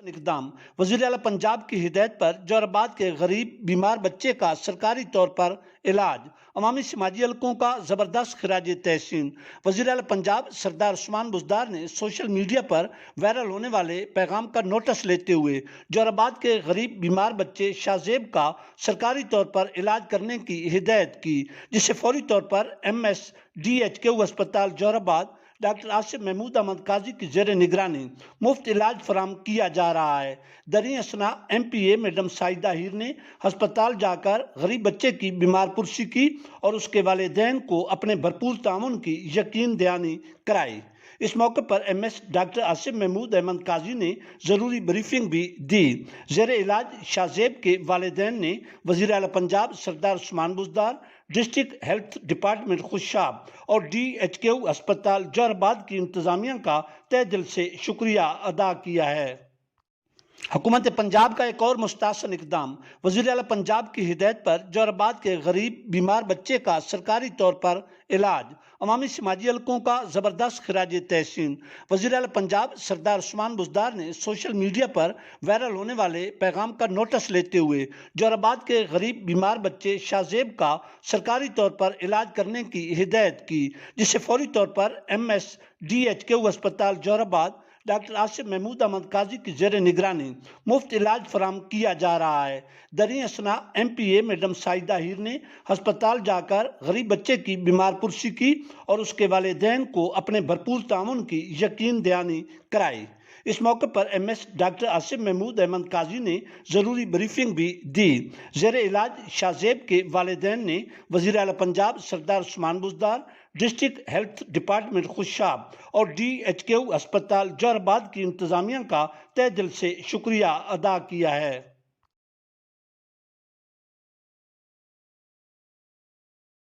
اقدام وزیر اعلیٰ پنجاب کی ہدایت پر جوراباد کے غریب بیمار بچے کا سرکاری طور پر علاج، عوامی سماجی حلقوں کا زبردست خراج تحسین۔ وزیر اعلیٰ پنجاب سردار عثمان بزدار نے سوشل میڈیا پر وائرل ہونے والے پیغام کا نوٹس لیتے ہوئے جوراباد کے غریب بیمار بچے شاہ زیب کا سرکاری طور پر علاج کرنے کی ہدایت کی، جسے فوری طور پر MSDHQ ہسپتال جوراباد ڈاکٹر آصف محمود احمد قاضی کی زیر نگرانی مفت علاج فراہم کیا جا رہا ہے۔ دریں اثنا MPA میڈم ساجدہ ہیر نے ہسپتال جا کر غریب بچے کی بیمار پرسی کی اور اس کے والدین کو اپنے بھرپور تعاون کی یقین دہانی کرائی۔ اس موقع پر MS ڈاکٹر آصف محمود احمد قاضی نے ضروری بریفنگ بھی دی۔ زیر علاج شاہ زیب کے والدین نے وزیر اعلیٰ Punjab Sardar Usman Buzdar, district health department Khushab اور DHQ ہسپتال جوراباد کی انتظامیہ کا تہہ دل سے شکریہ ادا کیا ہے۔ حکومت پنجاب کا ایک اور مستحسن اقدام وزیر اعلیٰ پنجاب کی ہدایت پر جوراباد کے غریب بیمار بچے کا سرکاری طور پر علاج، عوامی سماجی حلقوں کا زبردست خراج تحسین۔ وزیر اعلیٰ پنجاب سردار عثمان بزدار نے سوشل میڈیا پر وائرل ہونے والے پیغام کا نوٹس لیتے ہوئے جوراباد کے غریب بیمار بچے شاہ زیب کا سرکاری طور پر علاج کرنے کی ہدایت کی، جسے فوری طور پر MSDHQ ہسپتال جوراباد ڈاکٹر آصف محمود احمد قاضی کی زیر نگرانی مفت علاج فراہم کیا جا رہا ہے۔ دریں اثنا MPA میڈم ساجدہ ہیر نے ہسپتال جا کر غریب بچے کی بیمار پرسی کی اور اس کے والدین کو اپنے بھرپور تعاون کی یقین دہانی کرائی۔ اس موقع پر MS ڈاکٹر آصف محمود احمد قاضی نے ضروری بریفنگ بھی دی۔ زیر علاج شاہ زیب کے والدین نے وزیر اعلیٰ Punjab Sardar Usman Buzdar, district health department Khushab اور DHQ ہسپتال جوراباد کی انتظامیہ کا تہہ دل سے شکریہ ادا کیا ہے۔